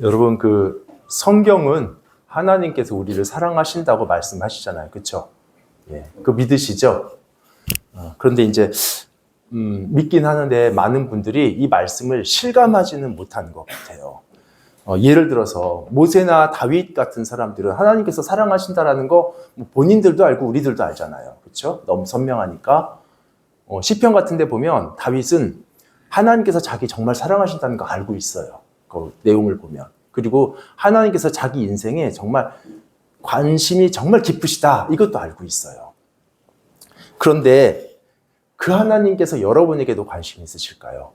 여러분, 성경은 하나님께서 우리를 사랑하신다고 말씀하시잖아요. 그렇죠? 예, 그거 믿으시죠? 그런데 이제 믿긴 하는데 많은 분들이 이 말씀을 실감하지는 못하는 것 같아요. 예를 들어서 모세나 다윗 같은 사람들은 하나님께서 사랑하신다라는 거 본인들도 알고 우리들도 알잖아요. 그렇죠? 너무 선명하니까. 시편 같은 데 보면 다윗은 하나님께서 자기 정말 사랑하신다는 거 알고 있어요. 그 내용을 보면. 그리고 하나님께서 자기 인생에 정말 관심이 정말 깊으시다. 이것도 알고 있어요. 그런데 그 하나님께서 여러분에게도 관심이 있으실까요?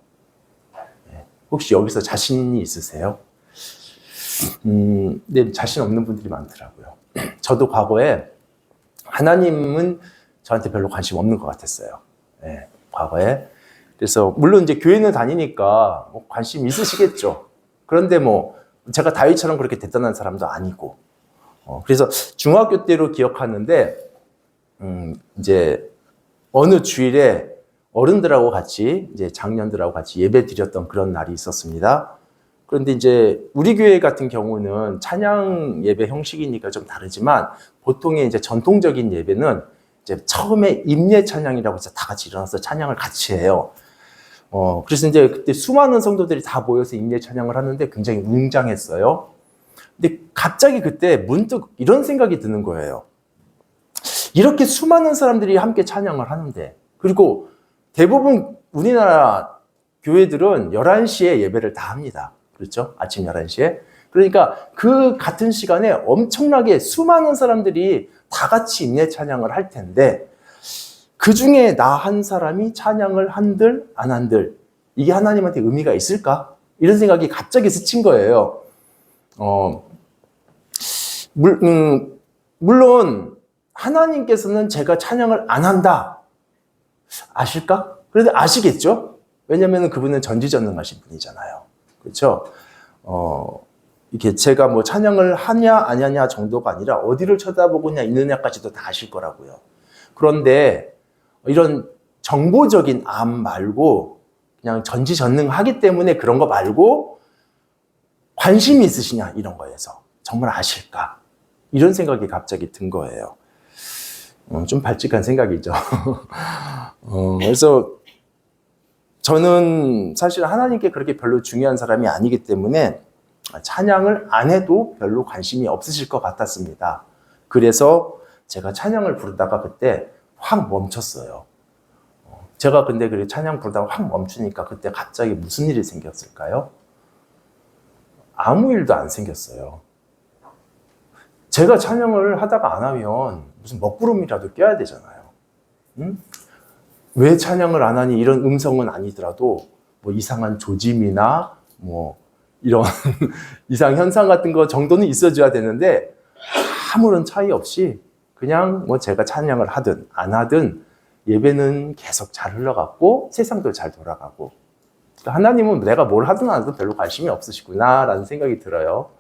혹시 여기서 자신이 있으세요? 네, 자신 없는 분들이 많더라고요. 저도 과거에 하나님은 저한테 별로 관심 없는 것 같았어요. 네, 과거에. 그래서 물론 이제 교회는 다니니까 관심 있으시겠죠. 그런데 제가 다윗처럼 그렇게 대단한 사람도 아니고. 그래서 중학교 때로 기억하는데 이제 어느 주일에 어른들하고 같이 이제 장년들하고 같이 예배 드렸던 그런 날이 있었습니다. 그런데 이제 우리 교회 같은 경우는 찬양 예배 형식이니까 좀 다르지만 보통의 이제 전통적인 예배는 이제 처음에 임예 찬양이라고 해서 다 같이 일어나서 찬양을 같이 해요. 그래서 이제 그때 수많은 성도들이 다 모여서 임예 찬양을 하는데 굉장히 웅장했어요. 근데 갑자기 그때 문득 이런 생각이 드는 거예요. 이렇게 수많은 사람들이 함께 찬양을 하는데, 그리고 대부분 우리나라 교회들은 11시에 예배를 다 합니다. 그렇죠? 아침 11시에. 그러니까 그 같은 시간에 엄청나게 수많은 사람들이 다 같이 임예 찬양을 할 텐데, 그 중에 나 한 사람이 찬양을 한들 안 한들 이게 하나님한테 의미가 있을까? 이런 생각이 갑자기 스친 거예요. 물론 하나님께서는 제가 찬양을 안 한다 아실까? 그런데 아시겠죠? 왜냐하면 그분은 전지전능하신 분이잖아요. 그렇죠? 이렇게 제가 찬양을 하냐 안 하냐 정도가 아니라 어디를 쳐다보고 있느냐까지도 다 아실 거라고요. 그런데 이런 정보적인 암 말고 그냥 전지전능하기 때문에 그런 거 말고 관심이 있으시냐 이런 거에서 정말 아실까? 이런 생각이 갑자기 든 거예요. 좀 발칙한 생각이죠. 그래서 저는 사실 하나님께 그렇게 별로 중요한 사람이 아니기 때문에 찬양을 안 해도 별로 관심이 없으실 것 같았습니다. 그래서 제가 찬양을 부르다가 그때 확 멈췄어요. 제가 근데 그 찬양 부르다가 확 멈추니까 그때 갑자기 무슨 일이 생겼을까요? 아무 일도 안 생겼어요. 제가 찬양을 하다가 안 하면 무슨 먹구름이라도 껴야 되잖아요. 왜 찬양을 안 하니 이런 음성은 아니더라도 이상한 조짐이나 이런 이상 현상 같은 거 정도는 있어줘야 되는데 아무런 차이 없이 그냥 제가 찬양을 하든 안 하든 예배는 계속 잘 흘러갔고 세상도 잘 돌아가고, 하나님은 내가 뭘 하든 안 하든 별로 관심이 없으시구나라는 생각이 들어요.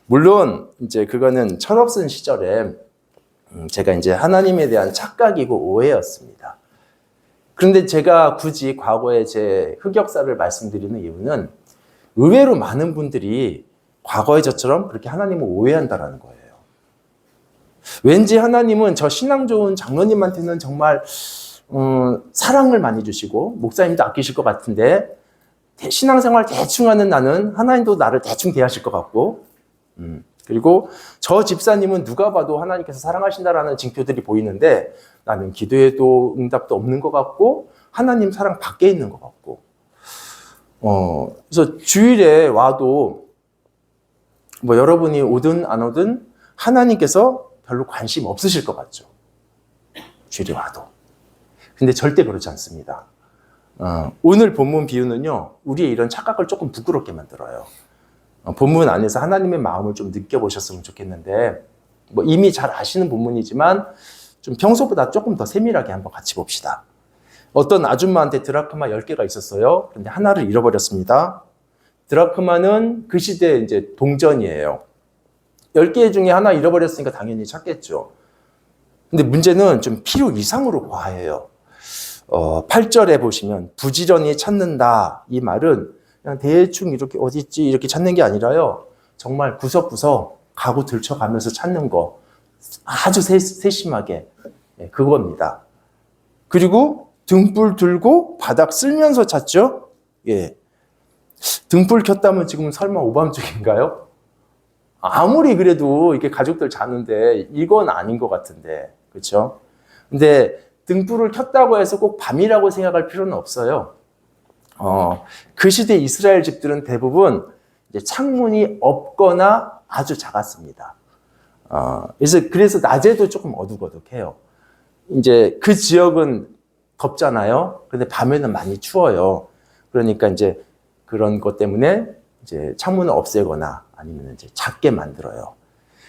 물론 이제 그거는 철없은 시절에 제가 이제 하나님에 대한 착각이고 오해였습니다. 그런데 제가 굳이 과거의 제 흑역사를 말씀드리는 이유는 의외로 많은 분들이 과거의 저처럼 그렇게 하나님을 오해한다는 거예요. 왠지 하나님은 저 신앙 좋은 장로님한테는 정말 사랑을 많이 주시고 목사님도 아끼실 것 같은데 신앙생활 대충 하는 나는 하나님도 나를 대충 대하실 것 같고, 그리고 저 집사님은 누가 봐도 하나님께서 사랑하신다라는 징표들이 보이는데 나는 기도해도 응답도 없는 것 같고 하나님 사랑 밖에 있는 것 같고, 그래서 주일에 와도 여러분이 오든 안 오든 하나님께서 별로 관심 없으실 것 같죠. 주일에 와도. 근데 절대 그렇지 않습니다. 오늘 본문 비유는요, 우리의 이런 착각을 조금 부끄럽게 만들어요. 본문 안에서 하나님의 마음을 좀 느껴보셨으면 좋겠는데, 이미 잘 아시는 본문이지만 좀 평소보다 조금 더 세밀하게 한번 같이 봅시다. 어떤 아줌마한테 드라크마 10개가 있었어요. 그런데 하나를 잃어버렸습니다. 드라크마는 그 시대에 이제 동전이에요. 10개 중에 하나 잃어버렸으니까 당연히 찾겠죠. 근데 문제는 좀 필요 이상으로 과해요. 8절에 보시면 부지런히 찾는다. 이 말은 그냥 대충 이렇게 어디 있지 이렇게 찾는 게 아니라요. 정말 구석구석 가구 들춰가면서 찾는 거 아주 세심하게 그겁니다. 그리고 등불 들고 바닥 쓸면서 찾죠. 예. 등불 켰다면 지금 설마 오밤중인가요? 아무리 그래도 이렇게 가족들 자는데 이건 아닌 것 같은데, 그렇죠? 근데 등불을 켰다고 해서 꼭 밤이라고 생각할 필요는 없어요. 그 시대 이스라엘 집들은 대부분 이제 창문이 없거나 아주 작았습니다. 그래서 낮에도 조금 어둑어둑해요. 이제 그 지역은 덥잖아요. 근데 밤에는 많이 추워요. 그러니까 이제 그런 것 때문에 이제 창문을 없애거나 아니면 이제 작게 만들어요.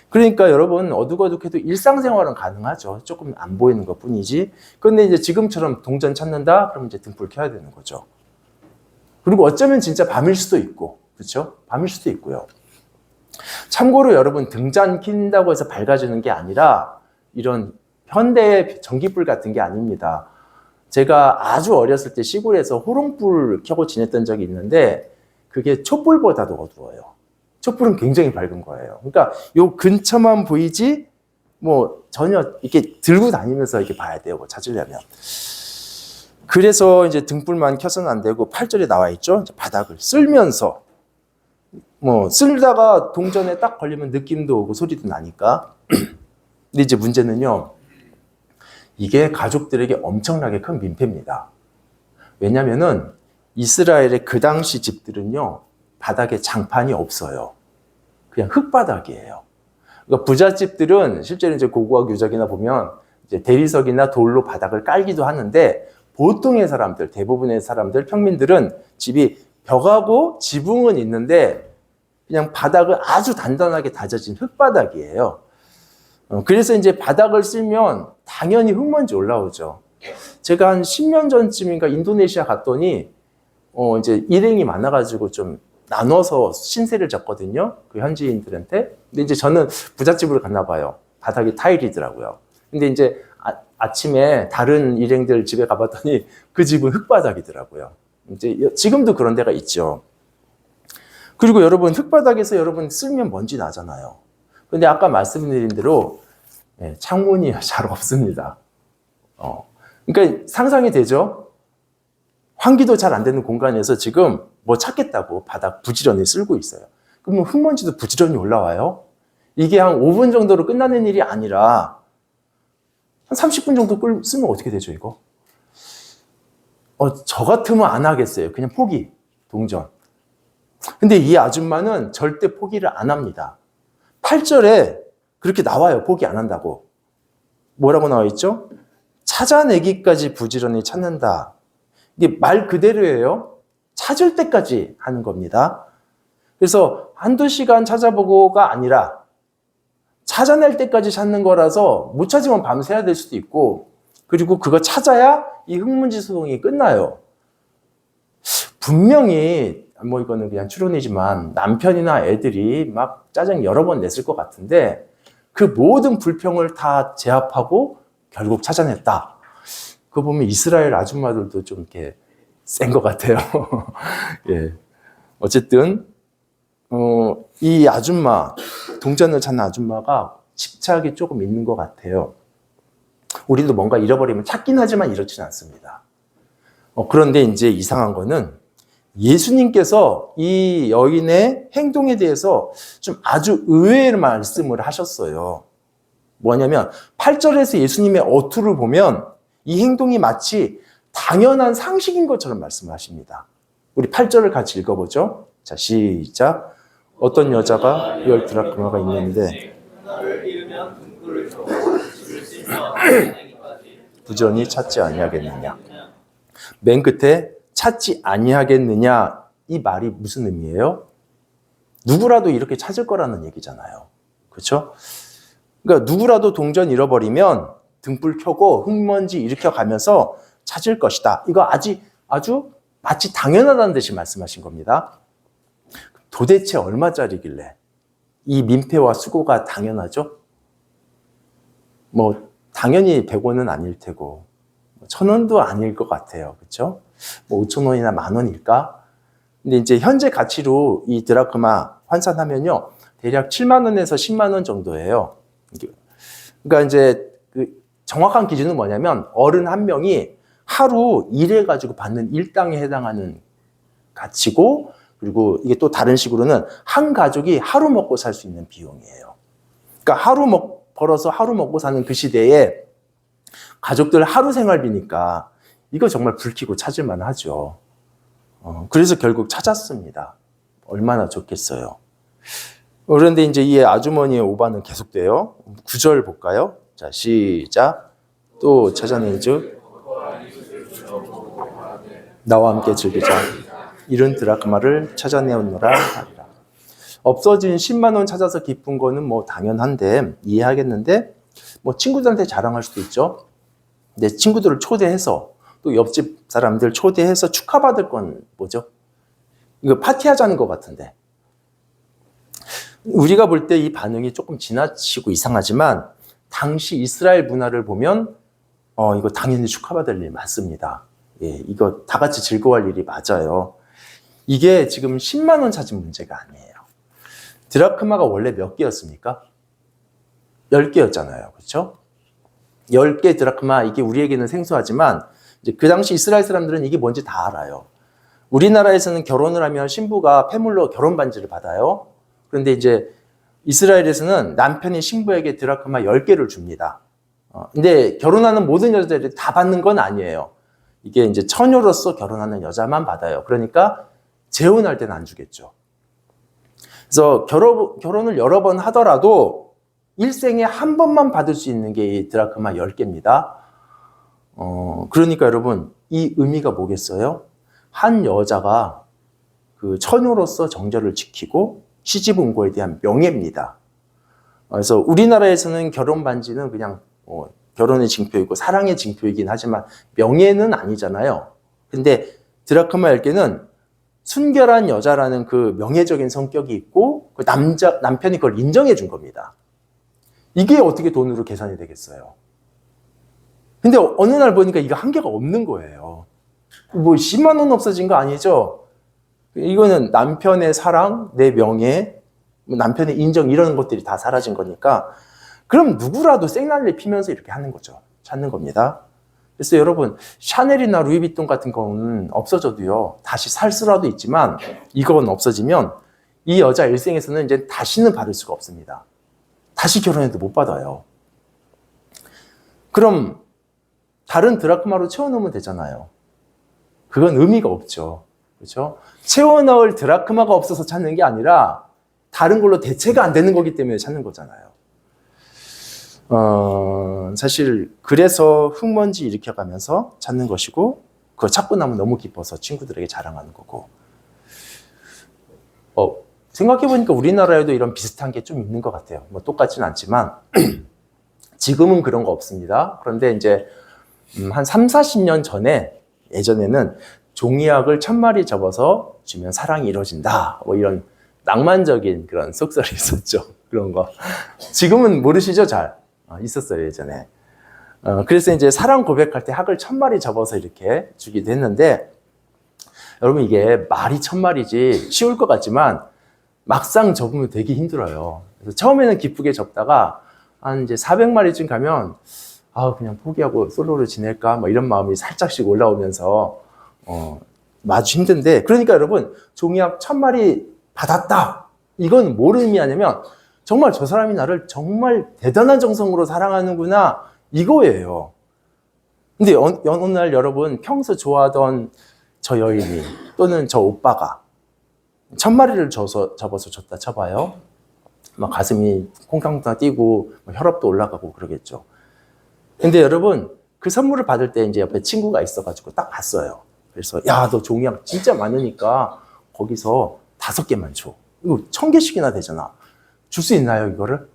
그러니까 여러분 어둑어둑해도 일상생활은 가능하죠. 조금 안 보이는 것 뿐이지. 그런데 이제 지금처럼 동전 찾는다? 그럼 이제 등불 켜야 되는 거죠. 그리고 어쩌면 진짜 밤일 수도 있고, 그렇죠? 밤일 수도 있고요. 참고로 여러분 등잔 킨다고 해서 밝아지는 게 아니라 이런 현대의 전기불 같은 게 아닙니다. 제가 아주 어렸을 때 시골에서 호롱불 켜고 지냈던 적이 있는데 그게 촛불보다도 어두워요. 촛불은 굉장히 밝은 거예요. 그러니까 요 근처만 보이지 뭐 전혀 이렇게 들고 다니면서 이렇게 봐야 돼요. 뭐 찾으려면. 그래서 이제 등불만 켜서는 안 되고 8절에 나와 있죠. 이제 바닥을 쓸면서 뭐 쓸다가 동전에 딱 걸리면 느낌도 오고 소리도 나니까. 근데 이제 문제는요. 이게 가족들에게 엄청나게 큰 민폐입니다. 왜냐면은 이스라엘의 그 당시 집들은요. 바닥에 장판이 없어요. 그냥 흙바닥이에요. 그러니까 부잣집들은 실제로 이제 고고학 유적이나 보면 이제 대리석이나 돌로 바닥을 깔기도 하는데 보통의 사람들, 대부분의 사람들, 평민들은 집이 벽하고 지붕은 있는데 그냥 바닥을 아주 단단하게 다져진 흙바닥이에요. 그래서 이제 바닥을 쓸면 당연히 흙먼지 올라오죠. 제가 한 10년 전쯤인가 인도네시아 갔더니 이제 일행이 많아가지고 좀 나눠서 신세를 졌거든요. 그 현지인들한테. 근데 이제 저는 부잣집으로 갔나 봐요. 바닥이 타일이더라고요. 근데 이제 아침에 다른 일행들 집에 가봤더니 그 집은 흙바닥이더라고요. 이제 지금도 그런 데가 있죠. 그리고 여러분 흙바닥에서 여러분 쓸면 먼지 나잖아요. 근데 아까 말씀드린 대로 창문이 잘 없습니다. 그러니까 상상이 되죠? 환기도 잘 안 되는 공간에서 지금 뭐 찾겠다고 바닥 부지런히 쓸고 있어요. 그러면 흙먼지도 부지런히 올라와요. 이게 한 5분 정도로 끝나는 일이 아니라 한 30분 정도 쓰면 어떻게 되죠, 이거? 저 같으면 안 하겠어요. 그냥 포기, 동전. 근데 이 아줌마는 절대 포기를 안 합니다. 8절에 그렇게 나와요. 포기 안 한다고. 뭐라고 나와 있죠? 찾아내기까지 부지런히 찾는다. 이게 말 그대로예요. 찾을 때까지 하는 겁니다. 그래서 한두 시간 찾아보고가 아니라 찾아낼 때까지 찾는 거라서 못 찾으면 밤새야 될 수도 있고 그리고 그거 찾아야 이 흙먼지 소동이 끝나요. 분명히 뭐 이거는 그냥 추론이지만 남편이나 애들이 막 짜증 여러 번 냈을 것 같은데 그 모든 불평을 다 제압하고 결국 찾아냈다. 그거 보면 이스라엘 아줌마들도 좀 이렇게 센 것 같아요. 예. 어쨌든 이 아줌마, 동전을 찾는 아줌마가 집착이 조금 있는 것 같아요. 우리도 뭔가 잃어버리면 찾긴 하지만 이렇지는 않습니다. 그런데 이제 이상한 거는 예수님께서 이 여인의 행동에 대해서 좀 아주 의외의 말씀을 하셨어요. 뭐냐면 8절에서 예수님의 어투를 보면 이 행동이 마치 당연한 상식인 것처럼 말씀하십니다. 우리 8절을 같이 읽어보죠. 자, 시작. 어떤 여자가 10드라크마가 있는데 부지런히 찾지 아니하겠느냐. 맨 끝에 찾지 아니하겠느냐 이 말이 무슨 의미예요? 누구라도 이렇게 찾을 거라는 얘기잖아요. 그렇죠? 그러니까 누구라도 동전 잃어버리면 등불 켜고 흙먼지 일으켜 가면서 찾을 것이다. 이거 아주 마치 당연하다는 듯이 말씀하신 겁니다. 도대체 얼마짜리길래 이 민폐와 수고가 당연하죠? 뭐 당연히 100원은 아닐 테고 1000원도 아닐 것 같아요. 그렇죠? 뭐 5,000원이나 10,000원일까? 근데 이제 현재 가치로 이 드라크마 환산하면요. 대략 7만 원에서 10만 원 정도예요. 그러니까 이제 그 정확한 기준은 뭐냐면 어른 한 명이 하루 일해가지고 받는 일당에 해당하는 가치고, 그리고 이게 또 다른 식으로는 한 가족이 하루 먹고 살 수 있는 비용이에요. 그러니까 벌어서 하루 먹고 사는 그 시대에 가족들 하루 생활비니까 이거 정말 불키고 찾을만 하죠. 그래서 결국 찾았습니다. 얼마나 좋겠어요. 그런데 이제 이 아주머니의 오바는 계속돼요. 9절 볼까요? 자, 시작. 또 찾아내죠. 나와 함께 즐기자. 이른 드라크마를 찾아내었노라 하리라. 없어진 10만 원 찾아서 기쁜 거는 뭐 당연한데 이해하겠는데, 뭐 친구들한테 자랑할 수도 있죠. 내 친구들을 초대해서 또 옆집 사람들 초대해서 축하받을 건 뭐죠? 이거 파티하자는 것 같은데, 우리가 볼 때 이 반응이 조금 지나치고 이상하지만 당시 이스라엘 문화를 보면 이거 당연히 축하받을 일 맞습니다. 예, 이거 다 같이 즐거워할 일이 맞아요. 이게 지금 10만 원 찾은 문제가 아니에요. 드라크마가 원래 몇 개였습니까? 10개였잖아요. 그렇죠? 10개 드라크마, 이게 우리에게는 생소하지만 이제 그 당시 이스라엘 사람들은 이게 뭔지 다 알아요. 우리나라에서는 결혼을 하면 신부가 폐물로 결혼 반지를 받아요. 그런데 이제 이스라엘에서는 남편이 신부에게 드라크마 10개를 줍니다. 근데 결혼하는 모든 여자들이 다 받는 건 아니에요. 이게 이제 처녀로서 결혼하는 여자만 받아요. 그러니까 재혼할 때는 안 주겠죠. 그래서 결혼을 여러 번 하더라도 일생에 한 번만 받을 수 있는 게 이 드라크마 10개입니다. 그러니까 여러분, 이 의미가 뭐겠어요? 한 여자가 그 처녀로서 정절을 지키고 시집 온 거에 대한 명예입니다. 그래서 우리나라에서는 결혼 반지는 그냥 결혼의 징표이고 사랑의 징표이긴 하지만 명예는 아니잖아요. 근데 드라크마 10개는 순결한 여자라는 그 명예적인 성격이 있고 그 남편이 그걸 인정해 준 겁니다. 이게 어떻게 돈으로 계산이 되겠어요? 근데 어느 날 보니까 이거 한계가 없는 거예요. 뭐 10만 원 없어진 거 아니죠? 이거는 남편의 사랑, 내 명예, 남편의 인정, 이런 것들이 다 사라진 거니까 그럼 누구라도 생난리 피면서 이렇게 하는 거죠. 찾는 겁니다. 그래서 여러분, 샤넬이나 루이비통 같은 거는 없어져도요, 다시 살 수라도 있지만 이건 없어지면 이 여자 일생에서는 이제 다시는 받을 수가 없습니다. 다시 결혼해도 못 받아요. 그럼 다른 드라크마로 채워넣으면 되잖아요. 그건 의미가 없죠. 그렇죠? 채워넣을 드라크마가 없어서 찾는 게 아니라 다른 걸로 대체가 안 되는 거기 때문에 찾는 거잖아요. 사실 그래서 흙먼지 일으켜가면서 찾는 것이고, 그걸 찾고 나면 너무 기뻐서 친구들에게 자랑하는 거고. 생각해보니까 우리나라에도 이런 비슷한 게 좀 있는 것 같아요. 뭐 똑같지는 않지만 지금은 그런 거 없습니다. 그런데 이제 한 30-40년 전에, 예전에는 종이약을 1000마리 접어서 주면 사랑이 이루어진다, 뭐 이런 낭만적인 그런 속설이 있었죠. 그런 거. 지금은 모르시죠? 잘. 있었어요, 예전에. 그래서 이제 사랑 고백할 때 학을 1000마리 접어서 이렇게 주기도 했는데, 여러분, 이게 말이 1000마리지 쉬울 것 같지만 막상 접으면 되게 힘들어요. 그래서 처음에는 기쁘게 접다가 한 이제 400마리쯤 가면 그냥 포기하고 솔로로 지낼까, 뭐 이런 마음이 살짝씩 올라오면서 아주 힘든데, 그러니까 여러분, 종이약 1000마리 받았다, 이건 뭘 의미하냐면 정말 저 사람이 나를 정말 대단한 정성으로 사랑하는구나, 이거예요. 근데 어느 날 여러분, 평소 좋아하던 저 여인이 또는 저 오빠가 1000마리를 접어서 줬다 쳐봐요. 막 가슴이 콩탕탕 뛰고 혈압도 올라가고 그러겠죠. 근데 여러분, 그 선물을 받을 때 이제 옆에 친구가 있어가지고 딱 봤어요. 그래서 야, 너 종이약 진짜 많으니까 거기서 5개만 줘. 이거 1000개씩이나 되잖아. 줄 수 있나요, 이거를?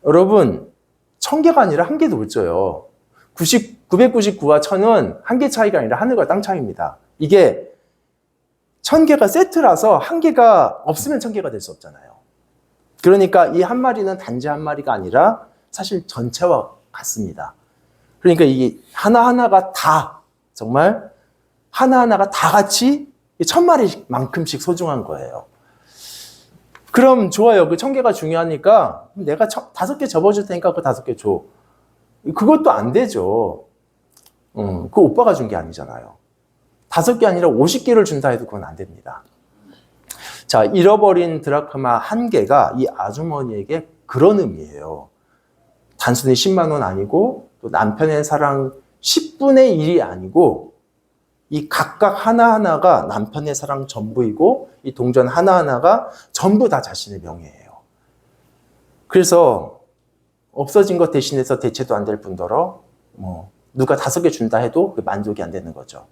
여러분, 1000개가 아니라 1개도 못 줘요. 999와 1000은 한 개 차이가 아니라 하늘과 땅 차이입니다. 이게 1000개가 세트라서 1개가 없으면 1000개가 될 수 없잖아요. 그러니까 이 한 마리는 단지 한 마리가 아니라 사실 전체와 같습니다. 그러니까 이게 하나하나가 다, 정말 하나하나가 다 같이 1000마리만큼씩 소중한 거예요. 그럼 좋아요. 그 1000개가 중요하니까 내가 5개 접어줄 테니까 그 5개 줘. 그것도 안 되죠. 그 오빠가 준 게 아니잖아요. 5개 아니라 50개를 준다 해도 그건 안 됩니다. 자, 잃어버린 드라크마 1개가 이 아주머니에게 그런 의미예요. 단순히 10만 원 아니고 또 남편의 사랑 10분의 1이 아니고 이 각각 하나하나가 남편의 사랑 전부이고 이 동전 하나하나가 전부 다 자신의 명예예요. 그래서 없어진 것 대신해서 대체도 안 될 뿐더러 누가 5개 준다 해도 만족이 안 되는 거죠.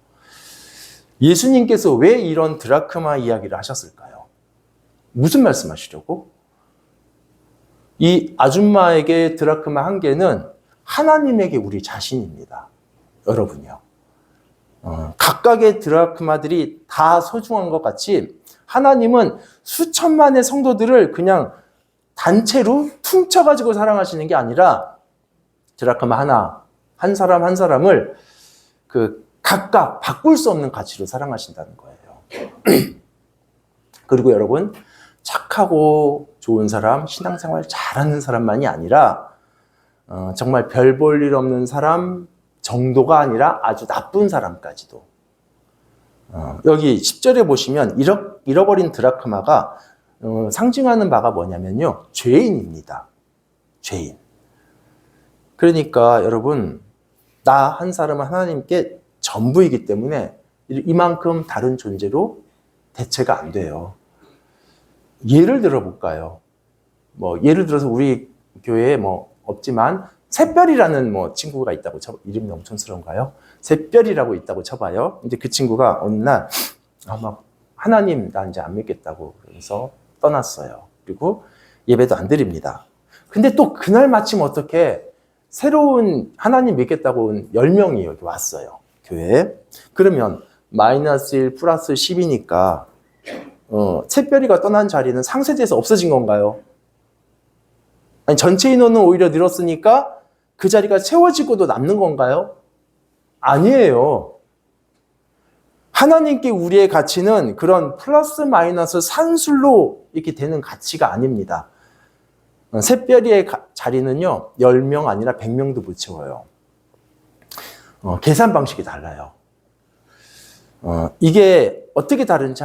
예수님께서 왜 이런 드라크마 이야기를 하셨을까요? 무슨 말씀하시려고? 이 아줌마에게 드라크마 1개는 하나님에게 우리 자신입니다. 여러분요. 각각의 드라크마들이 다 소중한 것 같이 하나님은 수천만의 성도들을 그냥 단체로 퉁쳐가지고 사랑하시는 게 아니라 드라크마 하나, 한 사람 한 사람을 각각 바꿀 수 없는 가치로 사랑하신다는 거예요. 그리고 여러분, 착하고 좋은 사람, 신앙생활 잘하는 사람만이 아니라 정말 별 볼 일 없는 사람 정도가 아니라 아주 나쁜 사람까지도. 여기 10절에 보시면 잃어버린 드라크마가 상징하는 바가 뭐냐면요. 죄인입니다. 죄인. 그러니까 여러분, 나 한 사람은 하나님께 전부이기 때문에 이만큼 다른 존재로 대체가 안 돼요. 예를 들어 볼까요? 예를 들어서 우리 교회에 없지만 샛별이라는 친구가 있다고 이름이 너무 촌스러운가요? 샛별이라고 있다고 쳐봐요. 이제 그 친구가 어느 날 하나님 나 이제 안 믿겠다고 그래서 떠났어요. 그리고 예배도 안 드립니다. 근데 또 그날 마침 어떻게 새로운 하나님 믿겠다고 온 10명이 여기 왔어요. 교회에. 그러면 -1 플러스 10이니까 샛별이가 떠난 자리는 상쇄돼서 없어진 건가요? 아니, 전체 인원은 오히려 늘었으니까 그 자리가 채워지고도 남는 건가요? 아니에요. 하나님께 우리의 가치는 그런 플러스 마이너스 산술로 이렇게 되는 가치가 아닙니다. 샛별이의 자리는요, 10명 아니라 100명도 못 채워요. 계산 방식이 달라요. 이게 어떻게 다른지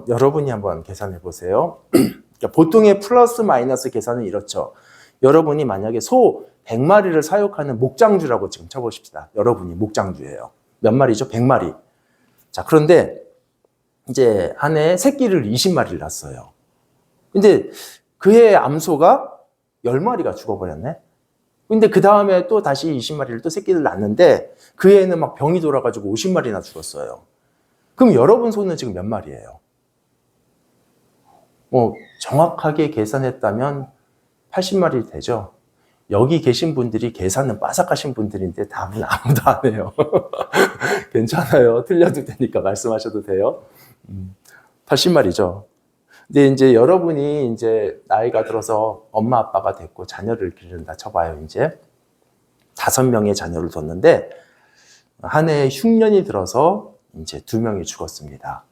여러분이 한번 계산해 보세요. 그러니까 보통의 플러스 마이너스 계산은 이렇죠. 여러분이 만약에 소 100마리를 사육하는 목장주라고 지금 쳐보십시다. 여러분이 목장주예요. 몇 마리죠? 100마리. 자, 그런데 이제 한 해에 새끼를 20마리를 낳았어요. 근데 그해 암소가 10마리가 죽어버렸네? 근데 그 다음에 또 다시 20마리를 또 새끼를 낳았는데 그 해에는 막 병이 돌아가지고 50마리나 죽었어요. 그럼 여러분 소는 지금 몇 마리예요? 정확하게 계산했다면 80마리 되죠? 여기 계신 분들이 계산은 빠삭하신 분들인데 답은 아무도 안 해요. 괜찮아요. 틀려도 되니까 말씀하셔도 돼요. 80마리죠. 근데 이제 여러분이 이제 나이가 들어서 엄마 아빠가 됐고 자녀를 기른다 쳐봐요. 이제 5명의 자녀를 뒀는데 한 해에 흉년이 들어서 이제 2명이 죽었습니다.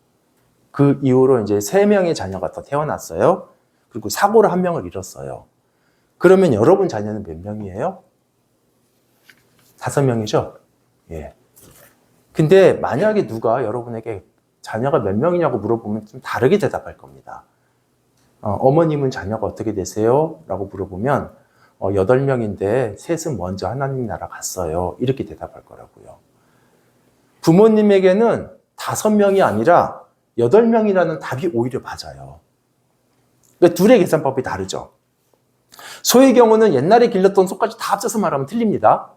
그 이후로 이제 3명의 자녀가 더 태어났어요. 그리고 사고로 1명을 잃었어요. 그러면 여러분 자녀는 몇 명이에요? 5명이죠? 예. 근데 만약에 누가 여러분에게 자녀가 몇 명이냐고 물어보면 좀 다르게 대답할 겁니다. 어머님은 자녀가 어떻게 되세요? 라고 물어보면 8명인데 셋은 먼저 하나님 나라 갔어요. 이렇게 대답할 거라고요. 부모님에게는 5명이 아니라 8명이라는 답이 오히려 맞아요. 그러니까 둘의 계산법이 다르죠. 소의 경우는 옛날에 길렀던 소까지 다 합쳐서 말하면 틀립니다.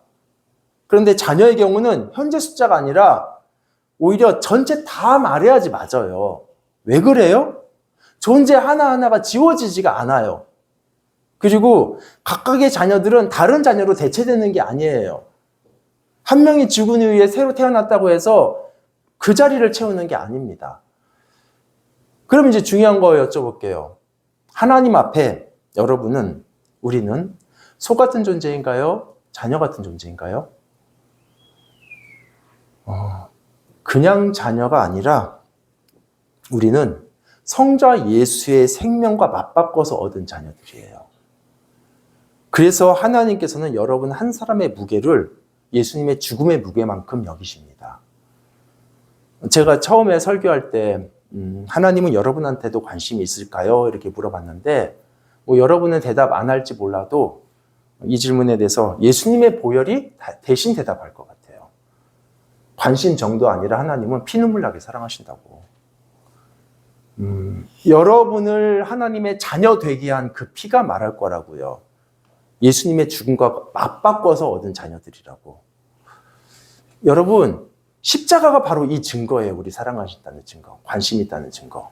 그런데 자녀의 경우는 현재 숫자가 아니라 오히려 전체 다 말해야지 맞아요. 왜 그래요? 존재 하나하나가 지워지지가 않아요. 그리고 각각의 자녀들은 다른 자녀로 대체되는 게 아니에요. 한 명이 죽은 이후에 새로 태어났다고 해서 그 자리를 채우는 게 아닙니다. 그럼 이제 중요한 거 여쭤볼게요. 하나님 앞에 우리는 소 같은 존재인가요? 자녀 같은 존재인가요? 그냥 자녀가 아니라 우리는 성자 예수의 생명과 맞바꿔서 얻은 자녀들이에요. 그래서 하나님께서는 여러분 한 사람의 무게를 예수님의 죽음의 무게만큼 여기십니다. 제가 처음에 설교할 때 하나님은 여러분한테도 관심이 있을까요? 이렇게 물어봤는데 뭐 여러분은 대답 안 할지 몰라도 이 질문에 대해서 예수님의 보혈이 대신 대답할 것 같아요. 관심 정도 아니라 하나님은 피눈물 나게 사랑하신다고. 여러분을 하나님의 자녀 되게 한 그 피가 말할 거라고요. 예수님의 죽음과 맞바꿔서 얻은 자녀들이라고. 여러분, 십자가가 바로 이 증거예요. 우리 사랑하신다는 증거, 관심이 있다는 증거.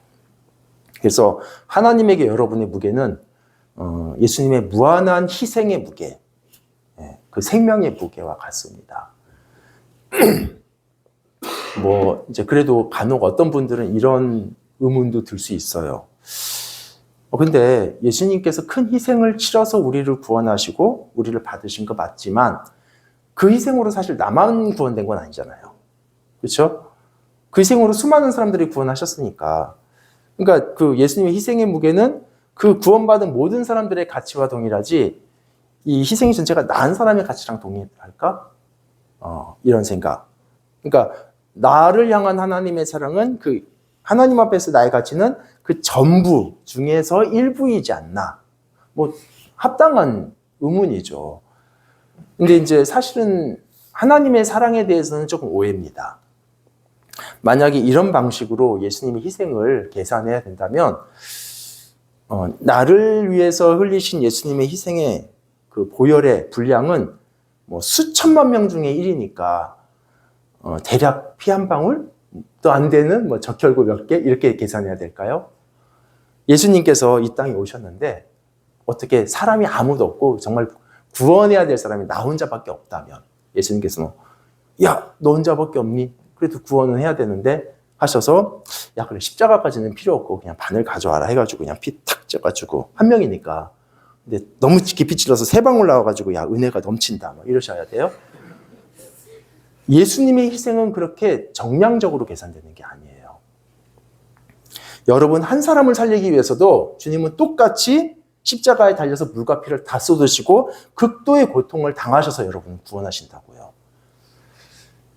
그래서 하나님에게 여러분의 무게는 예수님의 무한한 희생의 무게, 그 생명의 무게와 같습니다. 뭐 이제 그래도 간혹 어떤 분들은 이런 의문도 들 수 있어요. 근데 예수님께서 큰 희생을 치러서 우리를 구원하시고 우리를 받으신 거 맞지만 그 희생으로 사실 나만 구원된 건 아니잖아요. 그렇죠? 그 희생으로 수많은 사람들이 구원하셨으니까. 그러니까 그 예수님의 희생의 무게는 그 구원받은 모든 사람들의 가치와 동일하지 이 희생 전체가 나 한 사람의 가치랑 동일할까? 이런 생각. 그러니까 나를 향한 하나님의 사랑은 그 하나님 앞에서 나의 가치는 그 전부 중에서 일부이지 않나. 뭐 합당한 의문이죠. 근데 이제 사실은 하나님의 사랑에 대해서는 조금 오해입니다. 만약에 이런 방식으로 예수님의 희생을 계산해야 된다면 나를 위해서 흘리신 예수님의 희생의 그 보혈의 분량은 뭐 수천만 명 중에 1이니까 대략 피 한 방울 또 안 되는 뭐 적혈구 몇 개 이렇게 계산해야 될까요? 예수님께서 이 땅에 오셨는데 어떻게 사람이 아무도 없고 정말 구원해야 될 사람이 나 혼자밖에 없다면 예수님께서는 야, 너 혼자밖에 없니? 그래도 구원은 해야 되는데 하셔서 야, 그래 십자가까지는 필요 없고 그냥 바늘 가져와라 해가지고 그냥 피 탁 쪄가지고 한 명이니까 근데 너무 깊이 찔러서 세 방울 나와가지고 야, 은혜가 넘친다 뭐 이러셔야 돼요. 예수님의 희생은 그렇게 정량적으로 계산되는 게 아니에요. 여러분 한 사람을 살리기 위해서도 주님은 똑같이 십자가에 달려서 물과 피를 다 쏟으시고 극도의 고통을 당하셔서 여러분을 구원하신다고요.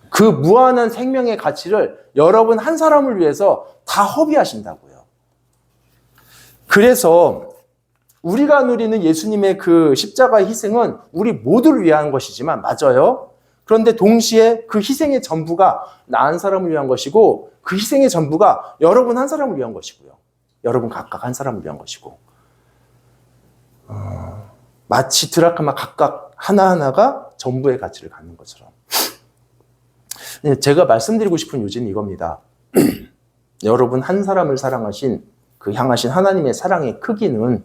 그 무한한 생명의 가치를 여러분 한 사람을 위해서 다 허비하신다고요. 그래서 우리가 누리는 예수님의 그 십자가의 희생은 우리 모두를 위한 것이지만 맞아요. 그런데 동시에 그 희생의 전부가 나 한 사람을 위한 것이고 그 희생의 전부가 여러분 한 사람을 위한 것이고요. 여러분 각각 한 사람을 위한 것이고 마치 드라크마 각각 하나하나가 전부의 가치를 갖는 것처럼. 제가 말씀드리고 싶은 요지는 이겁니다. 여러분 한 사람을 사랑하신 그 향하신 하나님의 사랑의 크기는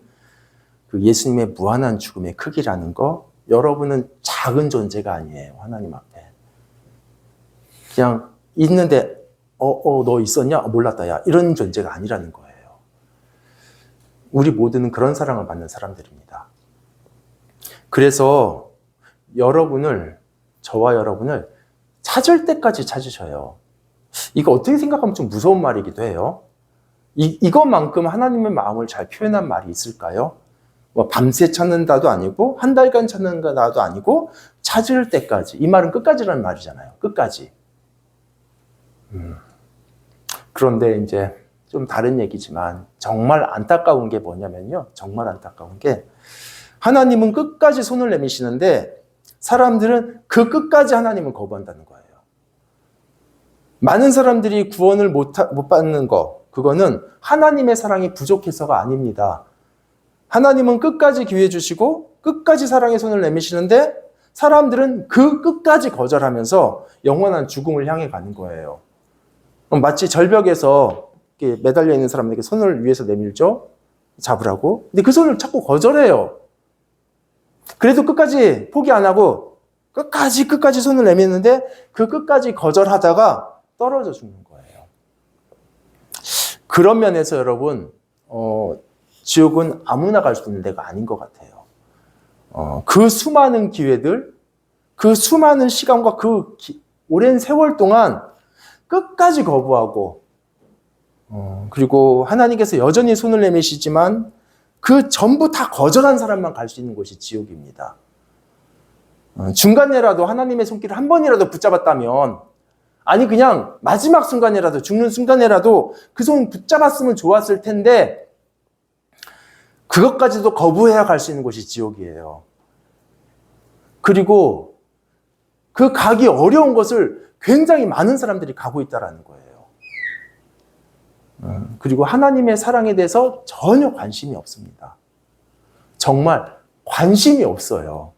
그 예수님의 무한한 죽음의 크기라는 거 여러분은 작은 존재가 아니에요. 하나님 앞에. 그냥 있는데 너 있었냐? 몰랐다 야. 이런 존재가 아니라는 거예요. 우리 모두는 그런 사랑을 받는 사람들입니다. 그래서 저와 여러분을 찾을 때까지 찾으셔요. 이거 어떻게 생각하면 좀 무서운 말이기도 해요. 이것만큼 하나님의 마음을 잘 표현한 말이 있을까요? 뭐 밤새 찾는다도 아니고 한 달간 찾는다도 아니고 찾을 때까지. 이 말은 끝까지라는 말이잖아요. 끝까지. 그런데 이제 좀 다른 얘기지만 정말 안타까운 게 뭐냐면요. 정말 안타까운 게 하나님은 끝까지 손을 내미시는데 사람들은 그 끝까지 하나님을 거부한다는 거예요. 많은 사람들이 구원을 못 받는 거 그거는 하나님의 사랑이 부족해서가 아닙니다. 하나님은 끝까지 기회 주시고 끝까지 사랑의 손을 내미시는데 사람들은 그 끝까지 거절하면서 영원한 죽음을 향해 가는 거예요. 마치 절벽에서 매달려 있는 사람에게 손을 위에서 내밀죠. 잡으라고. 근데 그 손을 자꾸 거절해요. 그래도 끝까지 포기 안 하고 끝까지 손을 내미는데 그 끝까지 거절하다가 떨어져 죽는 거예요. 그런 면에서 여러분 지옥은 아무나 갈 수 있는 데가 아닌 것 같아요. 그 수많은 기회들, 그 수많은 시간과 그 오랜 세월 동안 끝까지 거부하고 그리고 하나님께서 여전히 손을 내미시지만 그 전부 다 거절한 사람만 갈 수 있는 곳이 지옥입니다. 중간에라도 하나님의 손길을 한 번이라도 붙잡았다면, 아니 그냥 마지막 순간이라도, 죽는 순간에라도 그 손 붙잡았으면 좋았을 텐데 그것까지도 거부해야 갈 수 있는 곳이 지옥이에요. 그리고 그 가기 어려운 것을 굉장히 많은 사람들이 가고 있다는 거예요. 그리고 하나님의 사랑에 대해서 전혀 관심이 없습니다. 정말 관심이 없어요.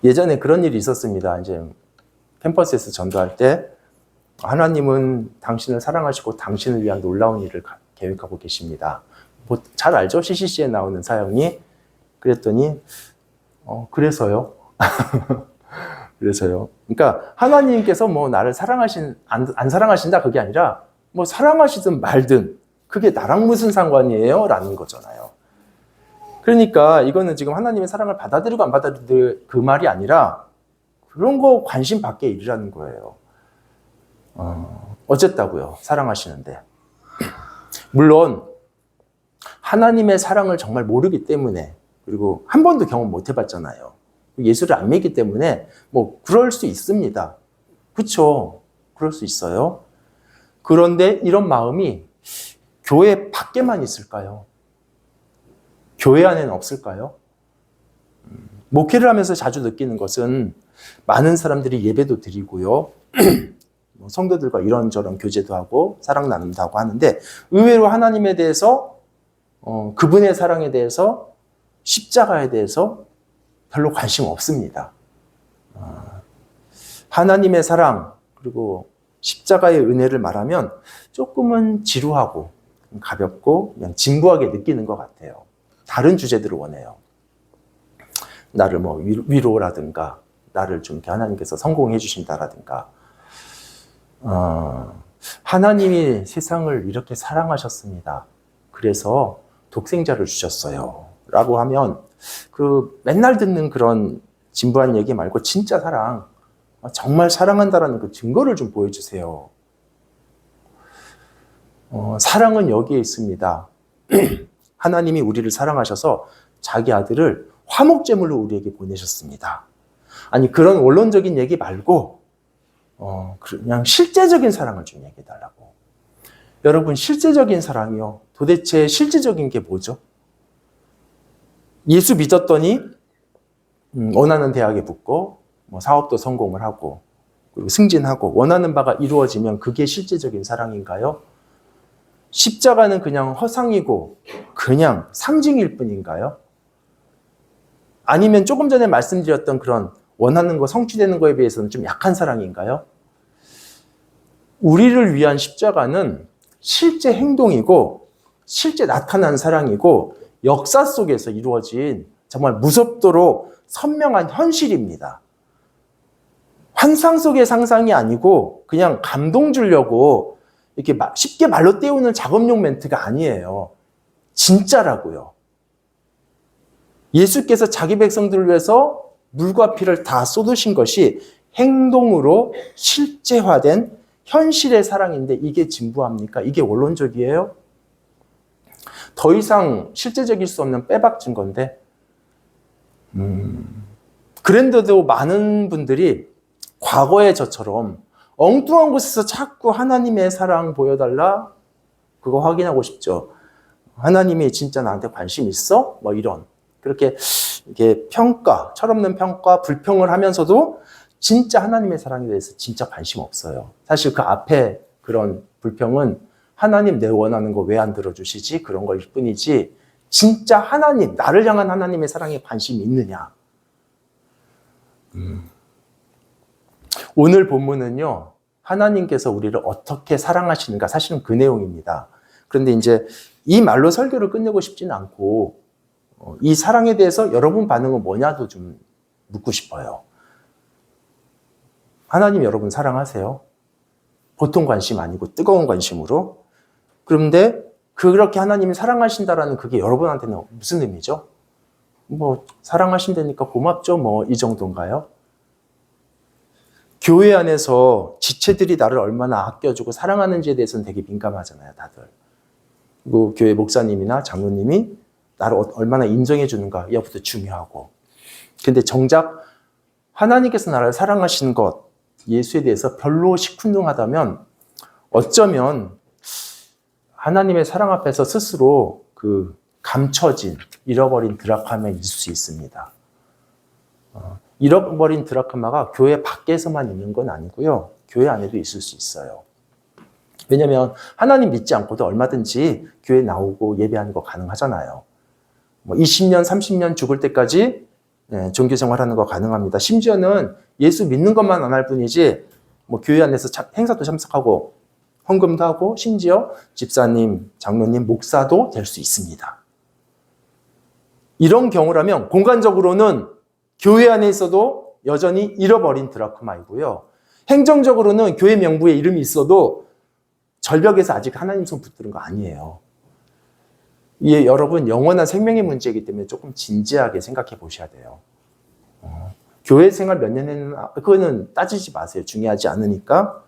예전에 그런 일이 있었습니다. 이제 캠퍼스에서 전도할 때, 하나님은 당신을 사랑하시고 당신을 위한 놀라운 일을 계획하고 계십니다. 뭐 잘 알죠? CCC에 나오는 사역이. 그랬더니 그래서요. 그래서요. 그러니까 하나님께서 뭐 나를 안 사랑하신다 그게 아니라 뭐 사랑하시든 말든 그게 나랑 무슨 상관이에요? 라는 거잖아요. 그러니까 이거는 지금 하나님의 사랑을 받아들이고 안 받아들이고 그 말이 아니라 그런 거 관심 밖의 일이라는 거예요. 어쨌다고요. 사랑하시는데. 물론 하나님의 사랑을 정말 모르기 때문에, 그리고 한 번도 경험 못 해봤잖아요. 예수를 안 믿기 때문에 뭐 그럴 수 있습니다. 그렇죠? 그럴 수 있어요. 그런데 이런 마음이 교회 밖에만 있을까요? 교회 안에는 없을까요? 목회를 하면서 자주 느끼는 것은 많은 사람들이 예배도 드리고요. 성도들과 이런저런 교제도 하고 사랑 나눔도 하고 하는데 의외로 하나님에 대해서 그분의 사랑에 대해서 십자가에 대해서 별로 관심 없습니다. 하나님의 사랑 그리고 십자가의 은혜를 말하면 조금은 지루하고 가볍고 그냥 진부하게 느끼는 것 같아요. 다른 주제들을 원해요. 나를 뭐 위로라든가 나를 좀 하나님께서 성공해 주신다라든가 하나님이 세상을 이렇게 사랑하셨습니다. 그래서 독생자를 주셨어요. 라고 하면 그 맨날 듣는 그런 진부한 얘기 말고 진짜 사랑, 정말 사랑한다라는 그 증거를 좀 보여주세요. 사랑은 여기에 있습니다. 하나님이 우리를 사랑하셔서 자기 아들을 화목제물로 우리에게 보내셨습니다. 아니 그런 원론적인 얘기 말고 그냥 실제적인 사랑을 좀 얘기해달라고. 여러분 실제적인 사랑이요. 도대체 실제적인 게 뭐죠? 예수 믿었더니 원하는 대학에 붙고 뭐 사업도 성공을 하고 그리고 승진하고 원하는 바가 이루어지면 그게 실제적인 사랑인가요? 십자가는 그냥 허상이고 그냥 상징일 뿐인가요? 아니면 조금 전에 말씀드렸던 그런 원하는 거 성취되는 거에 비해서는 좀 약한 사랑인가요? 우리를 위한 십자가는 실제 행동이고 실제 나타난 사랑이고 역사 속에서 이루어진 정말 무섭도록 선명한 현실입니다. 환상 속의 상상이 아니고 그냥 감동 주려고 이렇게 쉽게 말로 때우는 작업용 멘트가 아니에요. 진짜라고요. 예수께서 자기 백성들을 위해서 물과 피를 다 쏟으신 것이 행동으로 실제화된 현실의 사랑인데 이게 진부합니까? 이게 원론적이에요? 더 이상 실제적일 수 없는 빼박진 건데 그런데도 많은 분들이 과거의 저처럼 엉뚱한 곳에서 자꾸 하나님의 사랑 보여달라? 그거 확인하고 싶죠. 하나님이 진짜 나한테 관심 있어? 뭐 이런. 그렇게 이게 평가, 철없는 평가, 불평을 하면서도 진짜 하나님의 사랑에 대해서 진짜 관심 없어요. 사실 그 앞에 그런 불평은 하나님 내 원하는 거 왜 안 들어주시지? 그런 거일 뿐이지 진짜 하나님, 나를 향한 하나님의 사랑에 관심이 있느냐? 오늘 본문은요, 하나님께서 우리를 어떻게 사랑하시는가 사실은 그 내용입니다. 그런데 이제 이 말로 설교를 끝내고 싶지는 않고 이 사랑에 대해서 여러분 반응은 뭐냐도 좀 묻고 싶어요. 하나님 여러분 사랑하세요? 보통 관심 아니고 뜨거운 관심으로. 그런데 그렇게 하나님이 사랑하신다라는 그게 여러분한테는 무슨 의미죠? 뭐 사랑하신다니까 고맙죠? 뭐 이 정도인가요? 교회 안에서 지체들이 나를 얼마나 아껴주고 사랑하는지에 대해서는 되게 민감하잖아요, 다들. 그리고 교회 목사님이나 장로님이 나를 얼마나 인정해 주는가 이것부터 중요하고. 근데 정작 하나님께서 나를 사랑하시는 것, 예수에 대해서 별로 시큰둥하다면 어쩌면 하나님의 사랑 앞에서 스스로 그 감춰진, 잃어버린 드라크마에 있을 수 있습니다. 잃어버린 드라크마가 교회 밖에서만 있는 건 아니고요. 교회 안에도 있을 수 있어요. 왜냐하면 하나님 믿지 않고도 얼마든지 교회 나오고 예배하는 거 가능하잖아요. 20년, 30년 죽을 때까지 종교 생활하는 거 가능합니다. 심지어는 예수 믿는 것만 안 할 뿐이지 교회 안에서 행사도 참석하고 헌금도 하고 심지어 집사님, 장로님, 목사도 될 수 있습니다. 이런 경우라면 공간적으로는 교회 안에 있어도 여전히 잃어버린 드라크마이고요. 행정적으로는 교회 명부에 이름이 있어도 절벽에서 아직 하나님 손 붙들은 거 아니에요. 이게 여러분 영원한 생명의 문제이기 때문에 조금 진지하게 생각해 보셔야 돼요. 교회 생활 몇 년 했는 그거는 따지지 마세요. 중요하지 않으니까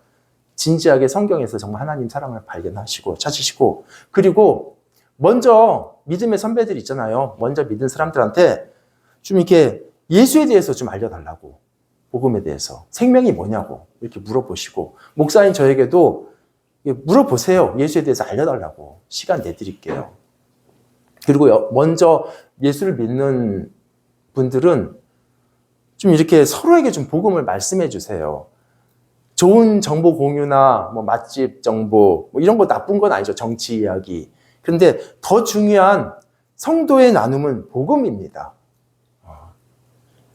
진지하게 성경에서 정말 하나님 사랑을 발견하시고 찾으시고, 그리고 먼저 믿음의 선배들 있잖아요. 먼저 믿은 사람들한테 좀 이렇게 예수에 대해서 좀 알려달라고, 복음에 대해서 생명이 뭐냐고 이렇게 물어보시고, 목사인 저에게도 물어보세요. 예수에 대해서 알려달라고 시간 내드릴게요. 그리고 먼저 예수를 믿는 분들은 좀 이렇게 서로에게 좀 복음을 말씀해 주세요. 좋은 정보 공유나 맛집 정보 이런 거 나쁜 건 아니죠. 정치 이야기. 그런데 더 중요한 성도의 나눔은 복음입니다.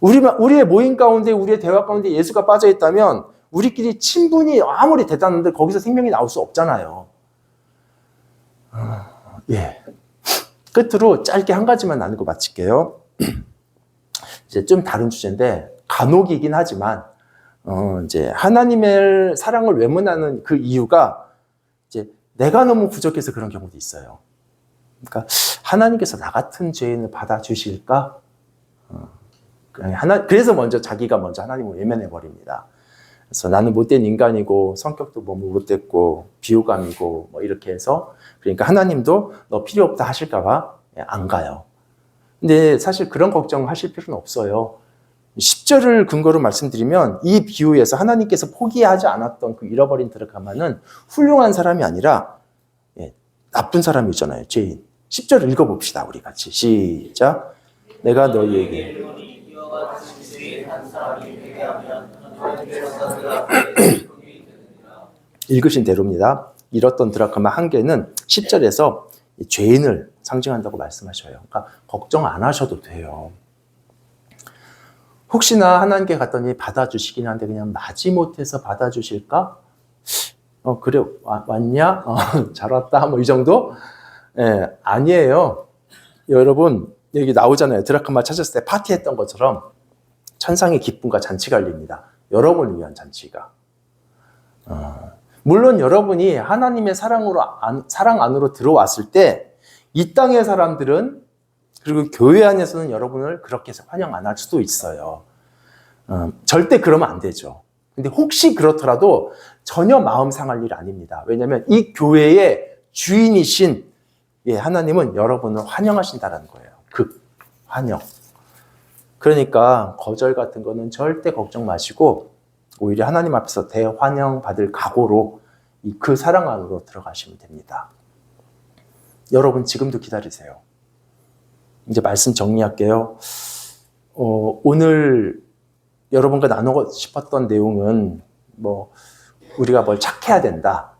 우리의 모임 가운데, 우리의 대화 가운데 예수가 빠져 있다면 우리끼리 친분이 아무리 대단한데 거기서 생명이 나올 수 없잖아요. 예. 끝으로 짧게 한 가지만 나누고 마칠게요. 이제 좀 다른 주제인데 간혹이긴 하지만 이제 하나님의 사랑을 외면하는 그 이유가 이제 내가 너무 부족해서 그런 경우도 있어요. 그러니까 하나님께서 나 같은 죄인을 받아주실까? 그래서 먼저 자기가 먼저 하나님을 외면해 버립니다. 그래서 나는 못된 인간이고 성격도 못됐고 비호감이고 이렇게 해서, 그러니까 하나님도 너 필요 없다 하실까 봐 안 가요. 근데 사실 그런 걱정하실 필요는 없어요. 10절을 근거로 말씀드리면 이 비유에서 하나님께서 포기하지 않았던 그 잃어버린 드라크마는 훌륭한 사람이 아니라 나쁜 사람이잖아요. 죄인. 10절 읽어봅시다. 우리 같이 시작. 내가 너희에게 읽으신 대로입니다. 잃었던 드라크마 한 개는 10절에서 죄인을 상징한다고 말씀하셔요. 그러니까 걱정 안 하셔도 돼요. 혹시나 하나님께 갔더니 받아주시긴 한데 그냥 마지못해서 받아주실까? 그래 왔냐? 잘 왔다. 이 정도? 아니에요. 여러분 여기 나오잖아요. 드라크마 찾았을 때 파티했던 것처럼 천상의 기쁨과 잔치가 열립니다. 여러분을 위한 잔치가. 물론 여러분이 하나님의 사랑 안으로 들어왔을 때 이 땅의 사람들은, 그리고 교회 안에서는 여러분을 그렇게 해서 환영 안 할 수도 있어요. 절대 그러면 안 되죠. 근데 혹시 그렇더라도 전혀 마음 상할 일 아닙니다. 왜냐하면 이 교회의 주인이신 하나님은 여러분을 환영하신다는 거예요. 환영. 그러니까 거절 같은 거는 절대 걱정 마시고 오히려 하나님 앞에서 대환영 받을 각오로 그 사랑 안으로 들어가시면 됩니다. 여러분 지금도 기다리세요. 이제 말씀 정리할게요. 오늘 여러분과 나누고 싶었던 내용은 우리가 뭘 착해야 된다,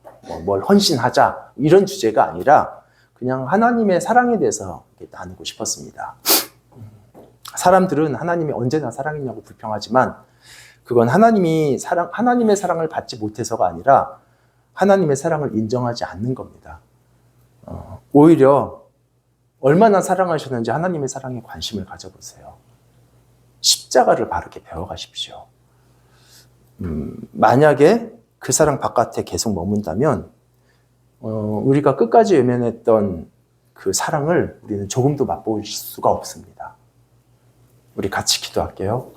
뭘 헌신하자 이런 주제가 아니라 그냥 하나님의 사랑에 대해서 나누고 싶었습니다. 사람들은 하나님이 언제나 사랑이냐고 불평하지만 그건 하나님의 사랑을 받지 못해서가 아니라 하나님의 사랑을 인정하지 않는 겁니다. 오히려 얼마나 사랑하셨는지 하나님의 사랑에 관심을 가져보세요. 십자가를 바르게 배워가십시오. 만약에 그 사랑 바깥에 계속 머문다면 우리가 끝까지 외면했던 그 사랑을 우리는 조금도 맛볼 수가 없습니다. 우리 같이 기도할게요.